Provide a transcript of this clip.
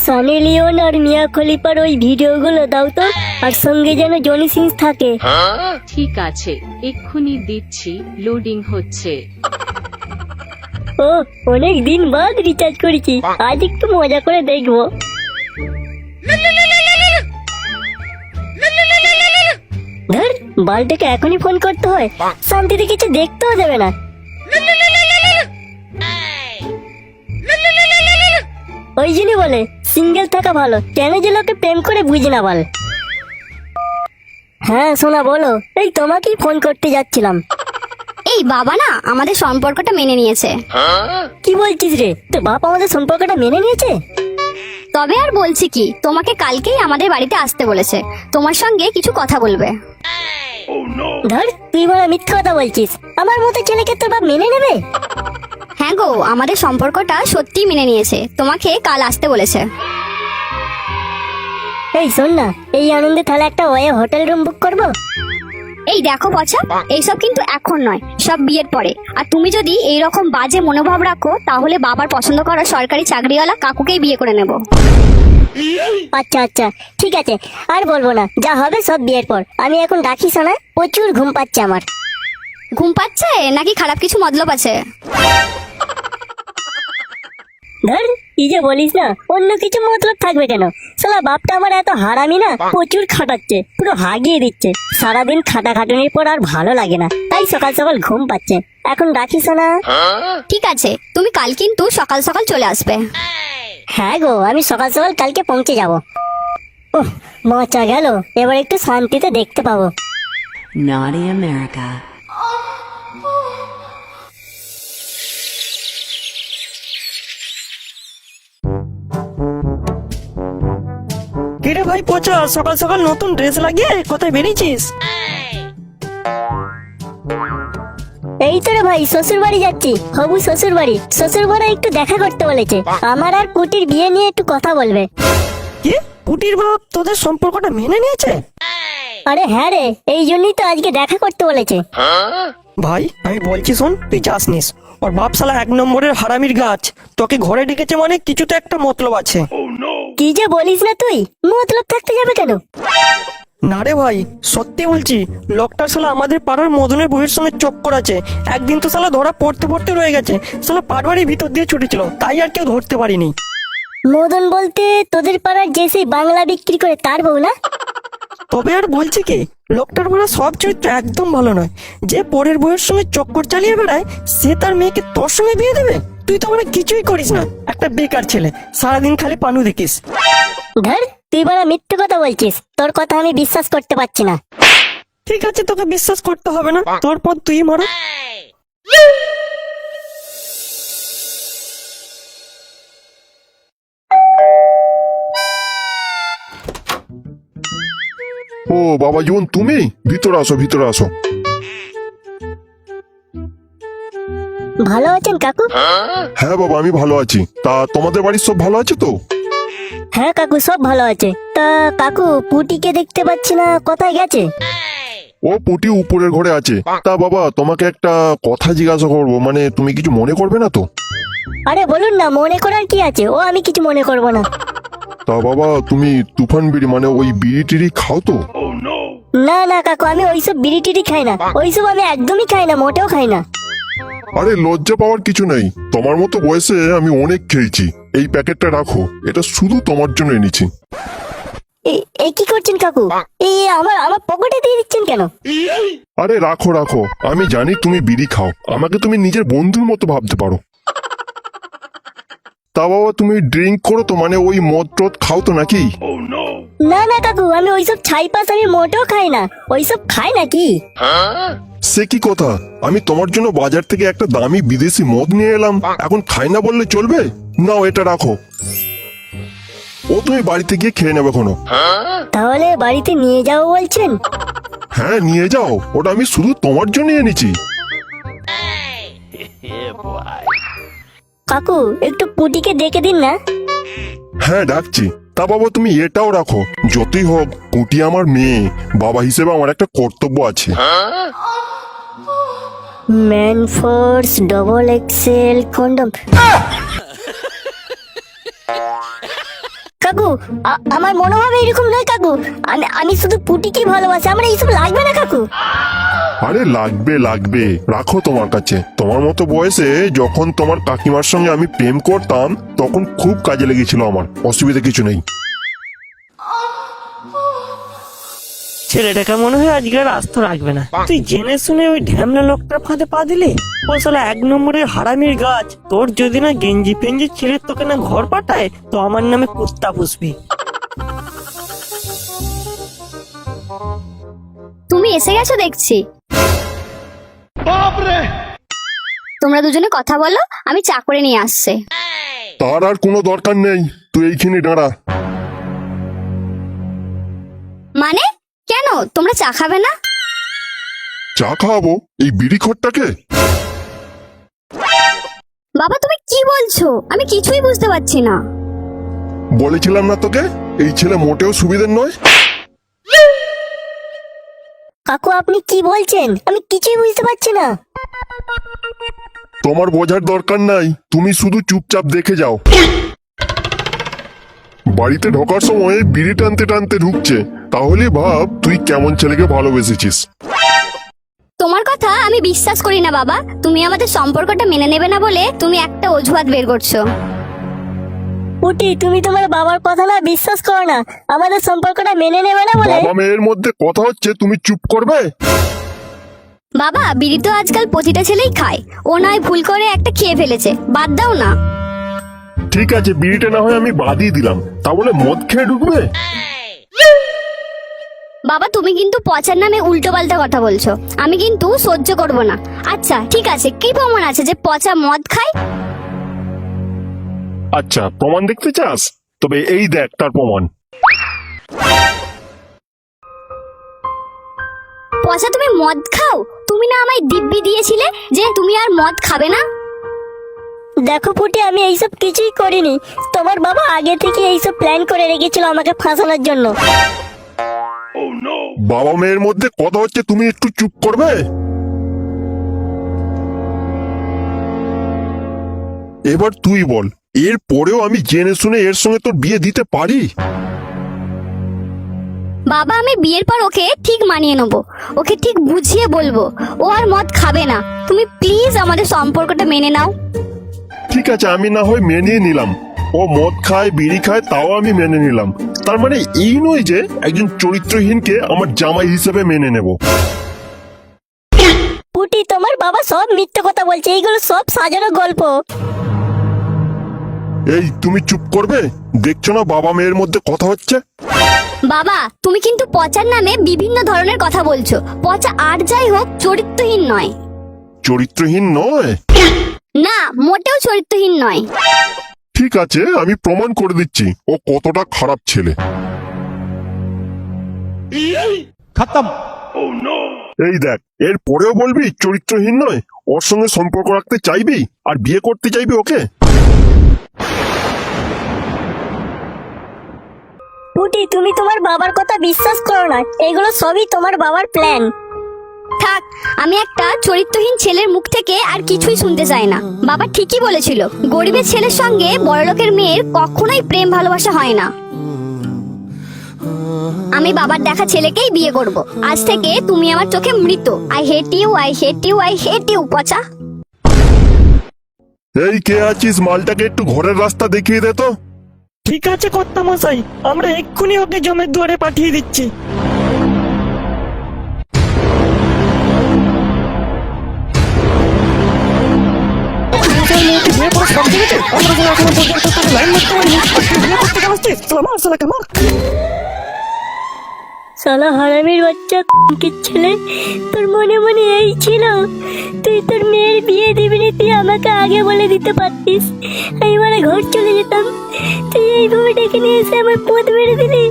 Sunny Leone আর মিয়া খলিফার ওই ভিডিওগুলো দাও তো, আর সঙ্গে যেন জনি সিংস থাকে। ঠিক আছে, এক্ষুনি দিচ্ছি, লোডিং হচ্ছে। ও, অনেক দিন বাদ রিচার্জ করেছি, আজ একটু মজা করে দেখবো। ধর, বালটাকে এখনই ফোন করতে হয়, শান্তিতে কিছু দেখতেও দেবে না। ওই জন্যই বলে সিঙ্গেল থাকা ভালো, কেন যে লোকে প্রেম করে বুঝি না বল। হ্যাঁ সোনা বলো, এই তোমাকেই ফোন করতে যাচ্ছিলাম। এই বাবা না আমাদের সম্পর্কটা মেনে নিয়েছে। কি বলছিস রে, তো বাপ আমাদের সম্পর্কটা মেনে নিয়েছে? তবে আর বলছি কি, তোমাকে কালকেই আমাদের বাড়িতে আসতে বলেছে, তোমার সঙ্গে কিছু কথা বলবে। ধর, তুই বড় মিথ্যা কথা বলছিস, আমার মতো ছেলেকে তোর বাপ মেনে নেবে? হ্যাঁ গো, আমাদের সম্পর্কটা সত্যিই মেনে নিয়েছে, তোমাকে কাল আসতে বলেছে। এই শোন না, এই আনন্দে তাহলে একটা ওয়ে হোটেল রুম বুক করবো। এই দেখো পচা, এইসব কিন্তু এখন নয়, সব বিয়ের পরে। আর তুমি যদি এইরকম বাজে মনোভাব রাখো, তাহলে বাবার পছন্দ করা সরকারি চাকরিওয়ালা কাকুকেই বিয়ে করে নেব। আচ্ছা আচ্ছা, ঠিক আছে, আর বলবো না, যা হবে সব বিয়ের পর। আমি এখন রাখি শোনা, প্রচুর ঘুম পাচ্ছে আমার। ঘুম পাচ্ছে নাকি খারাপ কিছু মতলব আছে? ধর, কি যে বলিস না, অন্য কিছু মতলব থাকবে কেন? শালা বাপটা আমার এত হারামি না, প্রচুর খাটাচ্ছে, পুরো হাগিয়ে দিচ্ছে। সারাদিন খাটাখাটুনির পর আর ভালো লাগে না, তাই সকাল সকাল ঘুম পাচ্ছে। এখন রাখিস না। ঠিক আছে, তুমি কাল কিন্তু সকাল সকাল চলে আসবে। হ্যাঁ গো, আমি সকাল সকাল কালকে পৌঁছে যাব। ওহ, মজা গেল, এবার একটু শান্তিতে দেখতে পাবো। Naughty America. কিরে ভাই পচা, সকাল সকাল নতুন ড্রেস লাগিয়ে কোথায় বেরিয়েছিস? এই তো রে ভাই, শ্বশুর বাড়ি যাচ্ছি, হবু শ্বশুর বাড়ি। শ্বশুর বাড়ি একটু দেখা করতে বলেছে, আমার আর পুটির বিয়ে নিয়ে একটু কথা বলবে। কি, পুটির বাপ তোদের সম্পর্কটা মেনে নিয়েছে? আরে হ্যাঁ রে, এই জন্যই তো আজকে দেখা করতে বলেছে। ভাই আমি বলছি শোন, তুই যাস নিস, ওর বাপ শালা এক নম্বরের হারামির গাছ। তোকে ঘরে ডেকেছে মানে কিছু তো একটা মতলব আছে। কি যে বলিস না তুই, মতলব থাকতে যাবে কেন? না রে ভাই, সত্যি বলছি, লোকটার শালা আমাদের পাড়ার মদনের বউয়ের সঙ্গে চক্কর আছে। একদিন তো শালা ধরা পড়তে পড়তে রয়ে গেছে, শালা পাটবাড়ির ভিতর দিয়ে ছুটেছিল, তাই আর কেউ ধরতে পারিনি। মদন বলতে তোদের পাড়ার যে সেই বাংলা বিক্রি করে তার বউ না? তবে আর বলছি কি, লোকটার বলা সব চরিত্র একদম ভালো নয়। যে পরের বউয়ের সঙ্গে চক্কর চালিয়ে বেড়ায়, সে তার মেয়েকে তোর সঙ্গে বিয়ে দেবে? তুই তো মানে কিছুই করিস না, একটা বেকার ছেলে, সারাদিন খালি পানু দেখিস। ধর, তুই বড় মিথ্যে কথা বলছিস, তোর কথা আমি বিশ্বাস করতে পারছি না। ঠিক আছে, তোকে বিশ্বাস করতে হবে না, তোর পর তুই মারা। ও বাবা জীবন, তুমি ভিতরে আসো, ভিতরে আসো। ভালো আছেন কাকু? হ্যাঁ বাবা, আমি ভালো আছি। তা তোমাদের বাড়ির সব ভালো আছে তো? হ্যাঁ কাকু, সব ভালো আছে। তা কাকু, পুটিকে দেখতে পাচ্ছি না, কোথায় গেছে? ও পুটি উপরের ঘরে আছে। তা বাবা, তোমাকে একটা কথা জিজ্ঞাসা করবো, মানে তুমি কিছু মনে করবে না তো? আরে বলুন না, মনে করার কি আছে, ও আমি কিছু মনে করব না। তা বাবা, তুমি তুফান বিড়ি মানে ওই বিড়ি টিড়ি খাও তো? না না কাকু, আমি ওইসব বিড়ি টিড়ি খাই না, ওইসব আমি একদমই খাই না, মোটেও খাই না। আরে লজ্জা পাওয়ার কিছু নেই, তোমার মতো বয়সে আমি অনেক খেয়েছি। এই প্যাকেটটা রাখো, এটা শুধু তোমার জন্য এনেছি। এই কি করছেন কাকু? এই আমার আমার পকেটে দিয়ে দিচ্ছেন কেন? আরে রাখো রাখো, আমি জানি তুমি বিড়ি খাও, আমাকে তুমি নিজের বন্ধুর মতো ভাবতে পারো। তা বাবা, তুমি ড্রিঙ্ক করো তো, মানে ওই মদ টদ খাও তো নাকি? না না কাকু, আমি ওইসব ছাইপাস আমি মোটেও খাই না, ওইসব খাই নাকি? সে কি কথা, আমি তোমার জন্য বাজার থেকে একটা দামি বিদেশি মদ নিয়ে এলাম, এখন খাই না বললে চলবে? নাও এটা রাখো, ও তুমি বাড়িতে গিয়ে খেয়ে নেবে কোনো। তাহলে বাড়িতে নিয়ে যাও বলছেন? হ্যাঁ নিয়ে যাও, ওটা আমি শুধু তোমার জন্য এনেছি। কাকু, একটু পুটিকে ডেকে দিন না। হ্যাঁ ডাকছি। তা বাবা, তুমি এটাও রাখো, যতই হোক পুটি আমার মেয়ে, বাবা হিসেবে আমার একটা কর্তব্য আছে। Man force double XL condom. কাকু আমার মনোভাব এরকম নয় কাকু। আমি শুধু পুটিকে ভালোবাসি, আমার এইসব লাগবে না কাকু। আরে লাগবে লাগবে, রাখো তোমার কাছে। তোমার মতো বয়সে যখন তোমার কাকিমার সঙ্গে আমি প্রেম করতাম তখন খুব কাজে লেগেছিল আমার, অসুবিধা কিছু নেই। ছেলেটাকে মনে হয় আজকে আর আস্ত রাখবে না। তুই জেনে শুনে ওই ঢ্যামলা লোকটার ফাঁদে পা দিলি। ও শালা 1 নম্বরের হারামির গাছ। তোর যদি না গেঞ্জি পেঞ্জি ছেড়ে তোকে না ঘর পাঠায় তো আমার নামে কুত্তা পুষবি। তুমি এসে গেছো দেখছি। তোমরা দুজনে কথা বলো, আমি চা করে নিয়ে আসছে। তার আর কোনো দরকার নেই, তুই এইখানে দাঁড়া। মানে কেন, তোমরা চা খাবে না? চা খাওয়াবো এই বিড়ি খোরটাকে? বাবা তুমি কি বলছো? আমি কিছুই বুঝতে পারছি না। বলেছিলাম না তোকে এই ছেলে মোটেও সুবিধের নয়। কাকু আপনি কি বলছেন? আমি কিছুই বুঝতে পারছি না। তোমার বোঝার দরকার নাই, তুমি শুধু চুপচাপ দেখে যাও। বাড়িতে ঢোকার সময় বিড়ি টানতে টানতে ঢুকছে, তাহলে ভাব তুই কেমন ছেলেকে ভালোবেসেছিস। তোমার কথা আমি বিশ্বাস করি না বাবা। তুমি আমাদের সম্পর্কটা মেনে নেবে না বলে তুমি একটা অজুহাত বের করছো। পুটি তুমি তোমার বাবার কথা না বিশ্বাস করো না, আমাদের সম্পর্কটা মেনে নেবে না বলে। বাবা মেয়ের মধ্যে কথা হচ্ছে, তুমি চুপ করবে? বাবা বিড়ি তো আজকাল প্রতিটা ছেলেই খায়, ও নয় ভুল করে একটা খেয়ে ফেলেছে, বাদ দাও না। ঠিক আছে বিড়িটা না হয় আমি বাদই দিলাম, তা বলে মদ খেয়ে ঢুকবে? বাবা তুমি কিন্তু পচার নামে উল্টো পাল্টা কথা বলছো, আমি কিন্তু সহ্য করব না। আচ্ছা ঠিক আছে, কি প্রমাণ আছে যে পচা মদ খায়? আচ্ছা প্রমাণ দেখতে চাস? তবে এই দেখ তার প্রমাণ। পচা তুমি মদ খাও? তুমি না আমায় দিব্যি দিয়েছিলে যে তুমি আর মদ খাবে না। দেখো পুটি আমি এইসব কিছুই করিনি, তোমার বাবা আগে থেকে এইসব প্ল্যান করে রেখেছিল আমাকে ফাঁসানোর জন্য। বাবা মেয়ের মধ্যে কথা হচ্ছে, তুমি একটু চুপ করবে? এবার তুই বল, এর পরেও আমি জেনে শুনে এর সঙ্গে তোর বিয়ে দিতে পারি? বাবা আমি বিয়ের পর ওকে ঠিক মানিয়ে নেবো, ওকে ঠিক বুঝিয়ে বলবো ও আর মদ খাবে না। তুমি প্লিজ আমাদের সম্পর্কটা মেনে নাও। ঠিক আছে আমি না হয় মেনে নিলাম, ও মদ খায় বিড়ি খায় তাও আমি মেনে নিলাম। তার মানে এই নয় যে একজন চরিত্রহীনকে আমার জামাই হিসেবে মেনে নেব। পুটি তোমার বাবা সব মিথ্যে কথা বলছে, এইগুলো সব সাজানো গল্প। এই তুমি চুপ করবে? দেখছো না বাবা মেয়ের মধ্যে কথা হচ্ছে? বাবা তুমি কিন্তু পচার নামে বিভিন্ন ধরনের কথা বলছো। পচা আর যাই হোক চরিত্রহীন নয়। চরিত্রহীন নয়? না মোটেও চরিত্রহীন নয়। ঠিক আছে আমি প্রমাণ করে দিচ্ছি ও কতটা খারাপ ছেলে। खत्म। এই দেখ, এর পরেও বলবি চরিত্রহীন নয়? ওর সঙ্গে সম্পর্ক রাখতে চাইবি আর বিয়ে করতে চাইবি ওকে? পুটি তুমি তোমার বাবার কথা বিশ্বাস করো না, এগুলো সবই তোমার বাবার প্ল্যান। থাক, আমি একটা চরিত্রহীন ছেলের মুখ থেকে আর কিছুই শুনতে চাই না। বাবা ঠিকই বলেছিল, গরিবের ছেলের সঙ্গে বড়লোকের মেয়ের কখনোই প্রেম ভালোবাসা হয় না। আমি বাবার দেখা ছেলেকেই বিয়ে করব। আজ থেকে তুমি আমার চোখে মৃত। I hate you, I hate you, I hate you পচা। এই কে আছিস, মালটাকে একটু ঘরের রাস্তা দেখিয়ে দে তো। ঠিক আছে কর্তা মশাই, আমরা এক্ষুনি ওকে জমের দুয়ারে পাঠিয়ে দিচ্ছি। সালা হারামির বাচ্চা কি ছেলে, তোর মনে মনে এই ছিল তুই তোর মেয়ের বিয়ে দিবি না, তুই আমাকে আগে বলে দিতে পারতিস, আমি মানে ঘর চলে যেতাম। তুই এইভাবে ডেকে নিয়ে এসে আমার পথ মেরে দিলি।